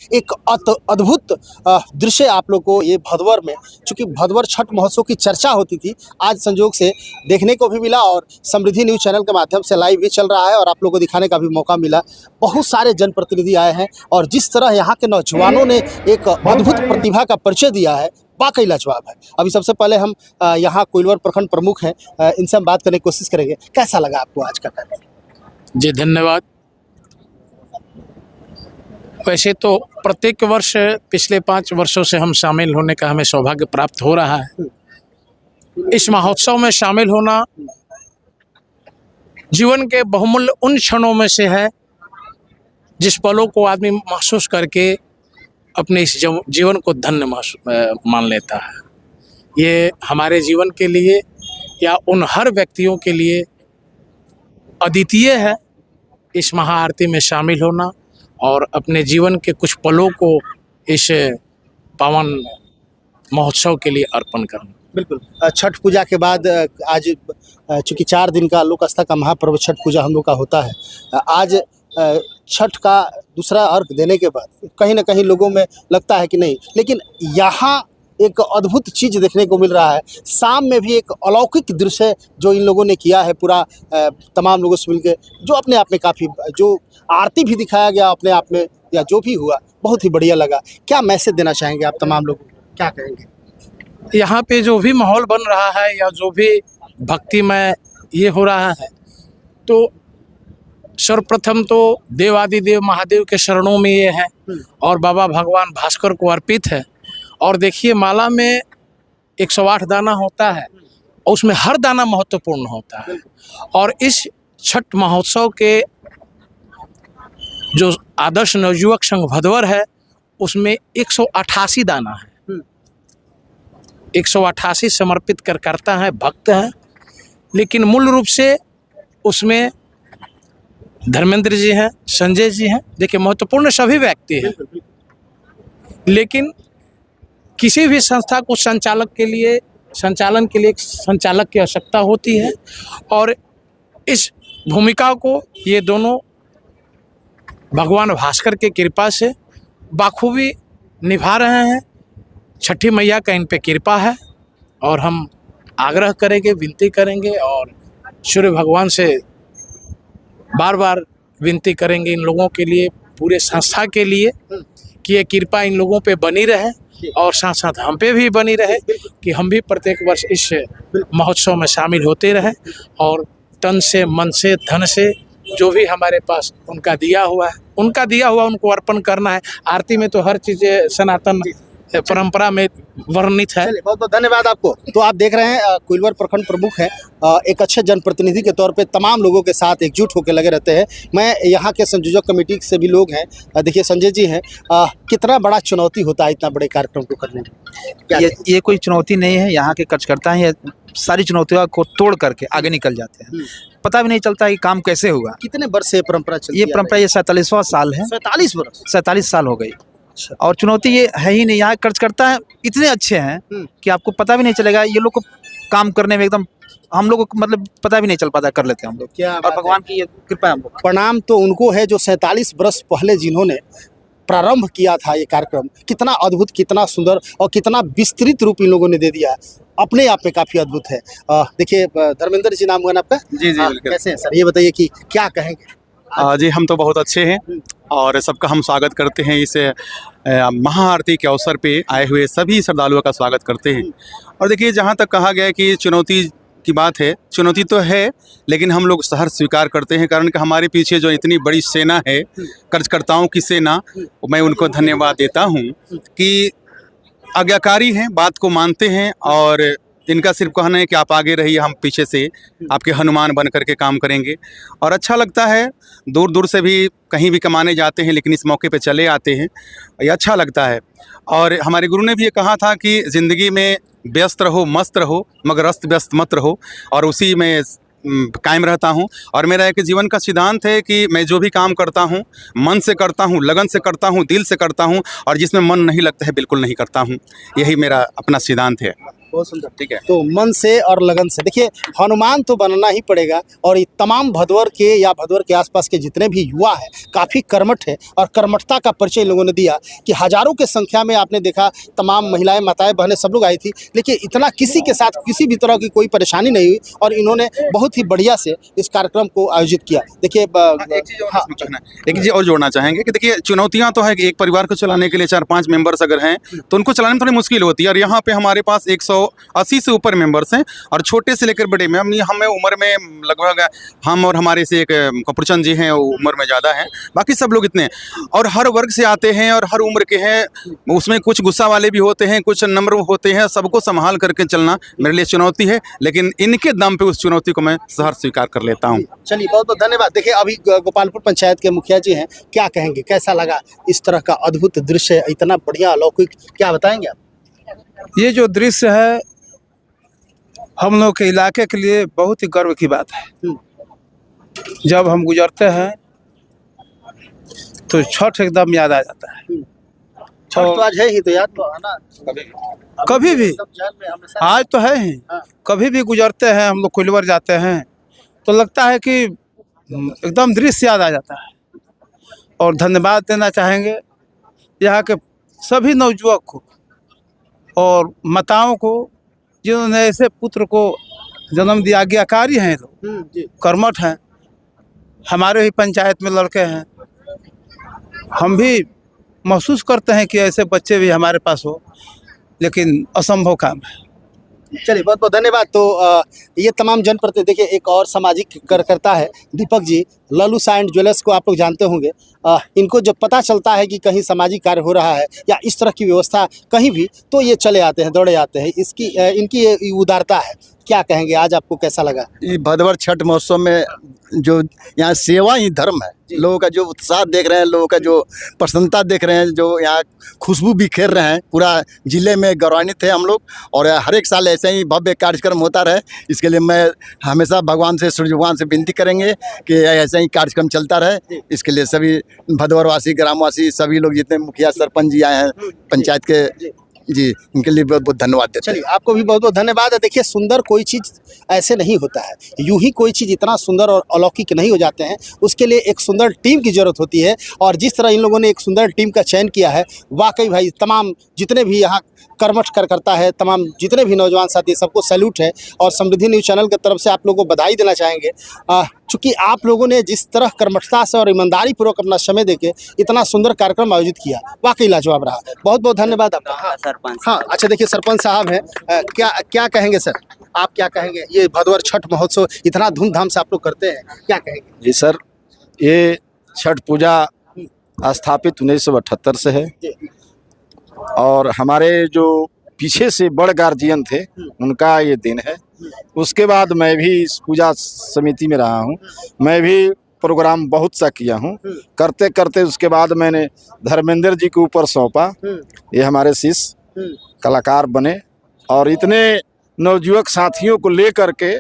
एक अद्भुत दृश्य आप लोग को ये भदवर में, चूँकि भदवर छठ महोत्सव की चर्चा होती थी, आज संयोग से देखने को भी मिला और समृद्धि न्यूज़ चैनल के माध्यम से लाइव भी चल रहा है और आप लोगों को दिखाने का भी मौका मिला। बहुत सारे जनप्रतिनिधि आए हैं और जिस तरह यहाँ के नौजवानों ने एक अद्भुत प्रतिभा का परिचय दिया है, वाकई लाजवाब है। अभी सबसे पहले हम यहाँ कोइलवर प्रखंड प्रमुख हैं, इनसे हम बात करने की कोशिश करेंगे। कैसा लगा आपको आज का कार्यक्रम? जी धन्यवाद। वैसे तो प्रत्येक वर्ष पिछले 5 वर्षों से हम शामिल होने का हमें सौभाग्य प्राप्त हो रहा है। इस महोत्सव में शामिल होना जीवन के बहुमूल्य उन क्षणों में से है जिस पलों को आदमी महसूस करके अपने इस जीवन को धन्य मान लेता है। ये हमारे जीवन के लिए या उन हर व्यक्तियों के लिए अद्वितीय है इस महाआरती में शामिल होना और अपने जीवन के कुछ पलों को इस पावन महोत्सव के लिए अर्पण करना। बिल्कुल। छठ पूजा के बाद आज चूँकि 4 दिन का लोक आस्था का महापर्व छठ पूजा हम लोग का होता है, आज छठ का दूसरा अर्घ देने के बाद कहीं ना कहीं लोगों में लगता है कि नहीं, लेकिन यहाँ एक अद्भुत चीज़ देखने को मिल रहा है। शाम में भी एक अलौकिक दृश्य जो इन लोगों ने किया है, पूरा तमाम लोगों से मिलकर, जो अपने आप में काफ़ी, जो आरती भी दिखाया गया अपने आप में या जो भी हुआ, बहुत ही बढ़िया लगा। क्या मैसेज देना चाहेंगे आप तमाम लोगों को, क्या कहेंगे? यहाँ पे जो भी माहौल बन रहा है या जो भी भक्तिमय ये हो रहा है, तो सर्वप्रथम तो देवादिदेव महादेव के शरणों में ये है और बाबा भगवान भास्कर को अर्पित है। और देखिए, माला में 108 दाना होता है और उसमें हर दाना महत्वपूर्ण होता है। और इस छठ महोत्सव के जो आदर्श नवयुवक संघ भदवर है, उसमें 188 दाना है। 188 समर्पित करता है, भक्त हैं, लेकिन मूल रूप से उसमें धर्मेंद्र जी हैं, संजय जी हैं। देखिए, महत्वपूर्ण सभी व्यक्ति हैं, लेकिन किसी भी संस्था को संचालन के लिए एक संचालक की आवश्यकता होती है और इस भूमिका को ये दोनों भगवान भास्कर के कृपा से बाखूबी निभा रहे हैं। छठी मैया का इन पे कृपा है और हम आग्रह करेंगे, विनती करेंगे और सूर्य भगवान से बार बार विनती करेंगे इन लोगों के लिए, पूरे संस्था के लिए, कि ये कृपा इन लोगों पे बनी रहे और साथ साथ हम पे भी बनी रहे कि हम भी प्रत्येक वर्ष इस महोत्सव में शामिल होते रहें और तन से, मन से, धन से जो भी हमारे पास उनका दिया हुआ उनको अर्पण करना है। आरती में तो हर चीज़ सनातन परंपरा में वर्णित है। बहुत बहुत धन्यवाद आपको। तो आप देख रहे हैं कोइलवर प्रखंड प्रमुख हैं, एक अच्छे जनप्रतिनिधि के तौर पे तमाम लोगों के साथ एकजुट होकर लगे रहते हैं। मैं यहाँ के संयोजक कमेटी से भी लोग हैं, देखिए संजय जी हैं। कितना बड़ा चुनौती होता है इतना बड़े कार्यक्रम को करने में? ये कोई चुनौती नहीं है, यहाँ के कार्यकर्ता हैं, सारी चुनौतियों को तोड़ करके आगे निकल जाते हैं। पता भी नहीं चलता कि काम कैसे हुआ। कितने वर्ष से परंपरा चलती है? ये परंपरा ये 47वां साल है। 47 वर्ष? 47 साल हो गई। और चुनौती ये है ही नहीं, यहाँ कार्यकर्ता है इतने अच्छे हैं कि आपको पता भी नहीं चलेगा। ये लोग को काम करने में एकदम, हम लोग को मतलब पता भी नहीं चल पाता, कर लेते हैं हम लोग। क्या और भगवान की ये कृपा है हम लोग। प्रणाम तो उनको है जो 47 वर्ष पहले जिन्होंने प्रारंभ किया था ये कार्यक्रम। कितना अद्भुत, कितना सुंदर और कितना विस्तृत रूप इन लोगों ने दे दिया, अपने आप में काफ़ी अद्भुत है। देखिए, धर्मेंद्र जी नाम हुआ ना आपका? जी जी। कैसे हैं सर, ये बताइए कि क्या कहेंगे? जी, हम तो बहुत अच्छे हैं और सबका हम स्वागत करते हैं। इस महाआरती के अवसर पे आए हुए सभी श्रद्धालुओं का स्वागत करते हैं। और देखिए, जहाँ तक कहा गया कि चुनौती की बात है, चुनौती तो है, लेकिन हम लोग सहर्ष स्वीकार करते हैं, कारण कि हमारे पीछे जो इतनी बड़ी सेना है, कार्यकर्ताओं की सेना, मैं उनको धन्यवाद देता हूँ कि आज्ञाकारी हैं, बात को मानते हैं और इनका सिर्फ कहना है कि आप आगे रहिए, हम पीछे से आपके हनुमान बन करके काम करेंगे। और अच्छा लगता है, दूर दूर से भी कहीं भी कमाने जाते हैं लेकिन इस मौके पे चले आते हैं, ये अच्छा लगता है। और हमारे गुरु ने भी ये कहा था कि ज़िंदगी में व्यस्त रहो, मस्त रहो, मगर अस्त व्यस्त मत रहो, और उसी में कायम रहता हूँ। और मेरा एक जीवन का सिद्धांत है कि मैं जो भी काम करता हूँ मन से करता हूँ, लगन से करता हूँ, दिल से करता हूँ, और जिसमें मन नहीं लगता है बिल्कुल नहीं करता हूँ। यही मेरा अपना सिद्धांत है। बहुत सुंदर। ठीक है। तो मन से और लगन से देखिए, हनुमान तो बनना ही पड़ेगा। और ये तमाम भदवर के या भदवर के आसपास के जितने भी युवा हैं काफ़ी कर्मठ है और कर्मठता का परिचय इन लोगों ने दिया कि हजारों के संख्या में आपने देखा तमाम महिलाएं, माताएं, बहनें सब लोग आई थी, लेकिन इतना किसी के साथ किसी भी तरह की कोई परेशानी नहीं हुई और इन्होंने बहुत ही बढ़िया से इस कार्यक्रम को आयोजित किया। देखिए एक चीज़ और जोड़ना चाहेंगे कि देखिए चुनौतियां तो है कि एक परिवार को चलाने के लिए 4-5 मेंबर्स अगर हैं तो उनको चलाने में थोड़ी मुश्किल होती है। और यहाँ पे हमारे पास 180 से ऊपर मेंबर्स हैं और छोटे से लेकर बड़े में हमें उम्र में लगभग हम और हमारे से एक कपूरचंद जी हैं, वो उम्र में ज़्यादा हैं, बाकी सब लोग इतने और हर वर्ग से आते हैं और हर उम्र के हैं। उसमें कुछ गुस्सा वाले भी होते हैं, कुछ नम्र होते हैं। सबको संभाल करके चलना मेरे लिए चुनौती है, लेकिन इनके दम पे उस चुनौती को मैं सहर्ष स्वीकार कर लेता हूँ। चलिए, बहुत बहुत धन्यवाद। देखिए, अभी गोपालपुर पंचायत के मुखिया जी हैं, क्या कहेंगे, कैसा लगा इस तरह का अद्भुत दृश्य, इतना बढ़िया अलौकिक, क्या बताएंगे आप? ये जो दृश्य है हम लोग के इलाके के लिए बहुत ही गर्व की बात है। जब हम गुजरते हैं तो छठ एकदम याद आ जाता है। छठ तो आज है ही, तो याद तो है ना कभी भी, सब जहन में हमेशा। आज तो है ही, हाँ। कभी भी गुजरते हैं हम लोग कोइलवर जाते हैं तो लगता है कि एकदम दृश्य याद आ जाता है। और धन्यवाद देना चाहेंगे यहाँ के सभी नवयुवक को और माताओं को जिन्होंने ऐसे पुत्र को जन्म दिया। आज्ञाकारी हैं लोग, जी। कर्मठ हैं, हमारे ही पंचायत में लड़के हैं। हम भी महसूस करते हैं कि ऐसे बच्चे भी हमारे पास हो, लेकिन असंभव काम है। चलिए, बहुत बहुत धन्यवाद। तो ये तमाम जनप्रतिनिधि, देखिए एक और सामाजिक कार्यकर्ता है दीपक जी, ललूसा एंड ज्वेलर्स को आप लोग जानते होंगे। इनको जब पता चलता है कि कहीं सामाजिक कार्य हो रहा है या इस तरह की व्यवस्था कहीं भी, तो ये चले आते हैं, दौड़े आते हैं। इनकी ये उदारता है। क्या कहेंगे, आज आपको कैसा लगा? ये भदवर छठ महोत्सव में जो यहाँ सेवा ही धर्म है, लोगों का जो उत्साह देख रहे हैं, लोगों का जो प्रसन्नता देख रहे हैं, जो यहाँ खुशबू बिखेर रहे हैं, पूरा जिले में गौरवान्वित है हम लोग। और हर एक साल ऐसे ही भव्य कार्यक्रम होता रहे, इसके लिए मैं हमेशा भगवान से, सूर्य भगवान से विनती करेंगे कि ऐसे ही कार्यक्रम चलता रहे। इसके लिए सभी भदवरवासी, ग्रामवासी, सभी लोग जितने मुखिया सरपंच जी आए हैं पंचायत के, जी, उनके लिए बहुत बहुत धन्यवाद देते हैं। चलिए, आपको भी बहुत बहुत धन्यवाद है। देखिए, सुंदर कोई चीज़ ऐसे नहीं होता है, यूं ही कोई चीज़ इतना सुंदर और अलौकिक नहीं हो जाते हैं। उसके लिए एक सुंदर टीम की ज़रूरत होती है और जिस तरह इन लोगों ने एक सुंदर टीम का चयन किया है, वाकई भाई तमाम जितने भी यहाँ कर्मठ कार्यकर्ता है, तमाम जितने भी नौजवान साथी, सबको सैल्यूट है। और समृद्धि न्यूज़ चैनल की तरफ से आप लोगों को बधाई देना चाहेंगे, चूँकि आप लोगों ने जिस तरह कर्मठता से और ईमानदारी पूर्वक अपना समय देके इतना सुंदर कार्यक्रम आयोजित किया, वाकई लाजवाब रहा। बहुत बहुत धन्यवाद आपका। हाँ, अच्छा, देखिए सरपंच साहब हैं, क्या कहेंगे सर, आप क्या कहेंगे? ये भदवर छठ महोत्सव इतना धूमधाम से आप लोग करते हैं, क्या कहेंगे? जी सर, ये छठ पूजा स्थापित 1978 से है और हमारे जो पीछे से बड़ गार्जियन थे उनका ये दिन है। उसके बाद मैं भी इस पूजा समिति में रहा हूँ, मैं भी प्रोग्राम बहुत सा किया हूँ। करते करते उसके बाद मैंने धर्मेंद्र जी के ऊपर सौंपा, ये हमारे शिष्य कलाकार बने और इतने नवयुवक साथियों को लेकर के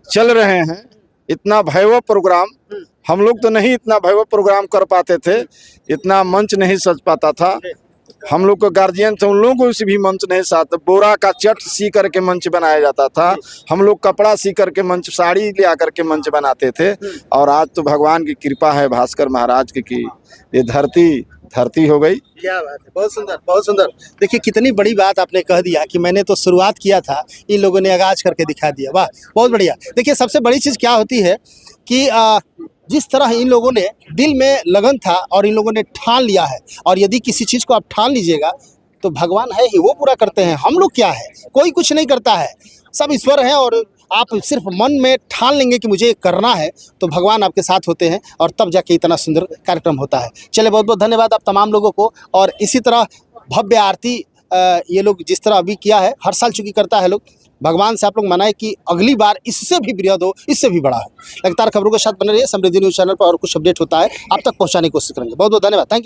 चल रहे हैं। इतना भयावह प्रोग्राम हम लोग तो नहीं इतना भयावह प्रोग्राम कर पाते थे, इतना मंच नहीं सज पाता था। हम लोग को गार्जियन थे, उन लोगों को भी मंच नहीं साथ, बोरा का चट सी करके मंच बनाया जाता था। हम लोग कपड़ा सी करके मंच, साड़ी ले आकर के मंच बनाते थे। और आज तो भगवान की कृपा है भास्कर महाराज की कि ये धरती हो गई। क्या बात है, बहुत सुंदर, बहुत सुंदर। देखिए, कितनी बड़ी बात आपने कह दिया कि मैंने तो शुरुआत किया था, इन लोगों ने आगाज करके दिखा दिया। वाह, बहुत बढ़िया। देखिए, सबसे बड़ी चीज़ क्या होती है कि जिस तरह इन लोगों ने दिल में लगन था और इन लोगों ने ठान लिया है, और यदि किसी चीज़ को आप ठान लीजिएगा तो भगवान है ही, वो पूरा करते हैं। हम लोग क्या है, कोई कुछ नहीं करता है, सब ईश्वर हैं। और आप सिर्फ मन में ठान लेंगे कि मुझे करना है, तो भगवान आपके साथ होते हैं और तब जाके इतना सुंदर कार्यक्रम होता है। चलिए, बहुत बहुत धन्यवाद आप तमाम लोगों को। और इसी तरह भव्य आरती ये लोग जिस तरह अभी किया है, हर साल चूँकि करता है लोग, भगवान से आप लोग मनाए कि अगली बार इससे भी बृहद हो, इससे भी बड़ा हो। लगातार खबरों के साथ बने रहिए समृद्धि न्यूज़ चैनल पर, और कुछ अपडेट होता है आप तक पहुंचाने की कोशिश करेंगे। बहुत बहुत धन्यवाद, थैंक यू।